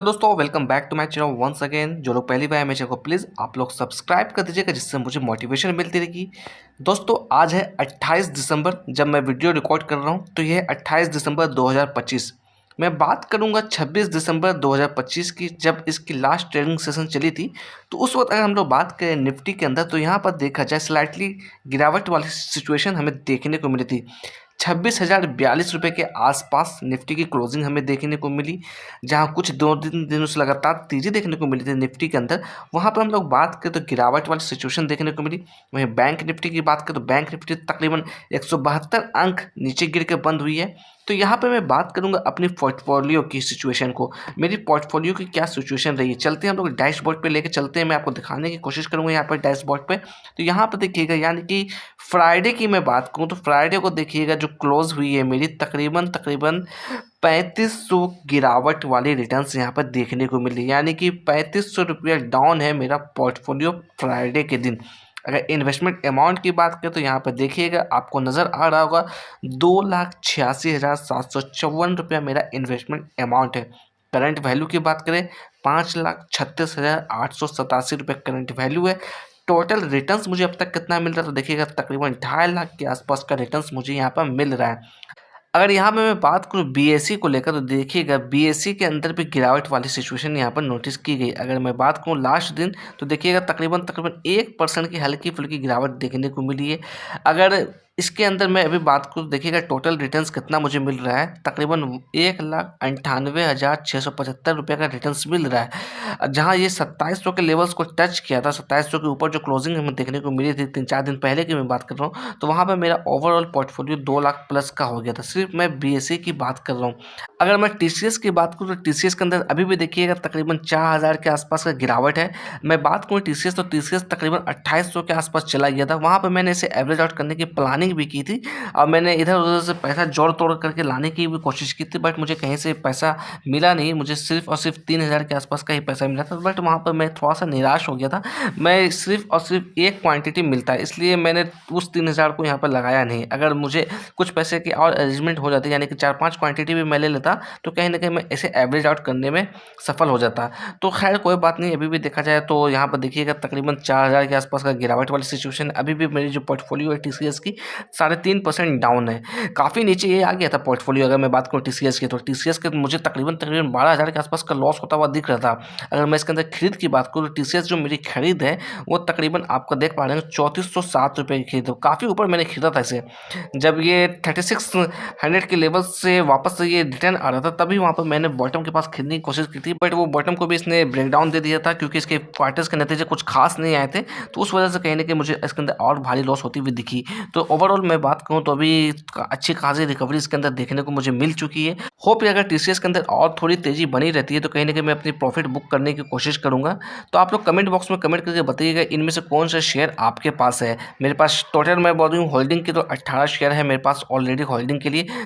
दोस्तों welcome back to my channel once again. जो लोग पहली बार है मेरे चैनल को प्लीज़ आप लोग सब्सक्राइब कर दीजिएगा, जिससे मुझे मोटिवेशन मिलती रहेगी। दोस्तों आज है 28 दिसंबर जब मैं वीडियो रिकॉर्ड कर रहा हूँ, तो ये है 28 दिसंबर 2025। मैं बात करूँगा 26 दिसंबर 2025 की, जब इसकी लास्ट ट्रेडिंग सेशन चली थी। तो उस वक्त अगर हम लोग बात करें निफ्टी के अंदर, तो यहाँ पर देखा जाए स्लाइटली गिरावट वाली सिचुएशन हमें देखने को मिली थी। 26,042 रुपये के आसपास निफ्टी की क्लोजिंग हमें देखने को मिली, जहां कुछ दो दिनों से लगातार तेजी देखने को मिली थी निफ्टी के अंदर। वहां पर हम लोग बात करें तो गिरावट वाली सिचुएशन देखने को मिली। वहीं बैंक निफ्टी की बात करें तो बैंक निफ्टी तकरीबन 172 अंक नीचे गिर के बंद हुई है। तो यहाँ पे मैं बात करूंगा अपनी पोर्टफोलियो की सिचुएशन को, मेरी पोर्टफोलियो की क्या सिचुएशन रही है। चलते हैं हम लोग डैशबोर्ड पे लेके चलते हैं, मैं आपको दिखाने की कोशिश करूंगा यहाँ पर डैशबोर्ड पे। तो यहाँ पर देखिएगा, यानी कि फ्राइडे की मैं बात करूँ तो फ्राइडे को देखिएगा जो क्लोज हुई है मेरी, तकरीबन 3500 गिरावट वाली रिटर्न्स यहाँ पर देखने को मिली। यानी कि 3500 रुपया डाउन है मेरा पोर्टफोलियो फ्राइडे के दिन। अगर इन्वेस्टमेंट अमाउंट की बात करें तो यहाँ पर देखिएगा, आपको नज़र आ रहा होगा 2,86,754 रुपया मेरा इन्वेस्टमेंट अमाउंट है। करंट वैल्यू की बात करें 5,36,887 रुपये करंट वैल्यू है। टोटल रिटर्न्स मुझे अब तक कितना मिल रहा है तो देखिएगा, तकरीबन 2.5 लाख के आसपास का रिटर्न्स मुझे यहाँ पर मिल रहा है। अगर यहाँ पे मैं बात करूँ बीएसई को लेकर, तो देखिएगा बीएसई के अंदर भी गिरावट वाली सिचुएशन यहाँ पर नोटिस की गई। अगर मैं बात करूँ लास्ट दिन, तो देखिएगा तकरीबन तकरीबन 1% की हल्की फुल्की गिरावट देखने को मिली है। अगर इसके अंदर मैं अभी बात करूँ, देखिएगा टोटल रिटर्न्स कितना मुझे मिल रहा है, तकरीबन 1,98,675 रुपये का रिटर्न्स मिल रहा है। जहाँ ये 2700 के लेवल्स को टच किया था, 2700 के ऊपर जो क्लोजिंग हमें देखने को मिली थी 3-4 दिन पहले की मैं बात कर रहा हूँ, तो वहाँ पर मेरा ओवरऑल पोर्टफोलियो 2 लाख प्लस का हो गया था। सिर्फ मैं बीएसई की बात कर रहा हूँ। अगर मैं टीसीएस की बात करूँ तो टीसीएस के अंदर अभी भी देखिएगा तकरीबन 4,000 के आसपास का गिरावट है। मैं बात करूँ टीसीएस, तो टीसीएस तकरीबन 2800 के आसपास चला गया था। वहाँ पर मैंने इसे एवरेज आउट करने की प्लानिंग भी की थी, और मैंने इधर उधर से पैसा जोड़ तोड़ करके लाने की भी कोशिश की थी, बट मुझे कहीं से पैसा मिला नहीं। मुझे सिर्फ और सिर्फ 3,000 के आसपास का ही पैसा मिला था, बट वहाँ पर मैं थोड़ा सा निराश हो गया था। मैं सिर्फ और सिर्फ एक क्वांटिटी मिलता है, इसलिए मैंने उस 3,000 को यहाँ पर लगाया नहीं। अगर मुझे कुछ पैसे की और अरेंजमेंट हो जाती, यानी कि 4-5 क्वांटिटी भी मैं ले लेता, तो कहीं ना कहीं मैं इसे एवरेज आउट करने में सफल हो जाता। तो खैर कोई बात नहीं, अभी भी देखा जाए तो यहाँ पर देखिएगा तकरीबन 4,000 के आसपास का गिरावट वाली सिचुएशन। अभी भी मेरी जो पोर्टफोलियो है टीसीएस की 3.5% डाउन है, काफ़ी नीचे ये आ गया था पोर्टफोलियो। अगर मैं बात करूँ टीसीएस की, तो टीसीएस के मुझे तकरीबन तकरीबन 12,000 के आसपास का लॉस होता हुआ दिख रहा था। अगर मैं इसके अंदर खरीद की बात करूँ, तो टीसीएस जो मेरी खरीद है वो तकरीबन आपका देख पा रहे हैं 3,407 रुपये की खरीद, काफ़ी ऊपर मैंने खरीदा था इसे। जब ये 3600 के लेवल से वापस से ये रिटर्न आ रहा था, तभी वहाँ पर मैंने बॉटम के पास खरीदने की कोशिश की थी, बट वो बॉटम को भी इसने ब्रेक डाउन दे दिया था, क्योंकि इसके क्वार्टर्स के नतीजे कुछ खास नहीं आए थे। तो उस वजह से कहीं ना कहीं मुझे इसके अंदर और भारी लॉस होती हुई दिखी। तो ओवरऑल मैं बात कहूँ तो अभी अच्छी खासी रिकवरी इसके अंदर देखने को मुझे मिल चुकी है। होप अगर टीसीएस के अंदर और थोड़ी तेजी बनी रहती है, तो कहीं ना कहीं मैं अपनी प्रॉफिट बुक करने की कोशिश करूंगा। तो आप लोग कमेंट बॉक्स में कमेंट करके बताइएगा इनमें से कौन सा शेयर आपके पास है। मेरे पास टोटल मैं बोल रही हूँ होल्डिंग की, तो 18 शेयर है मेरे पास ऑलरेडी होल्डिंग के लिए,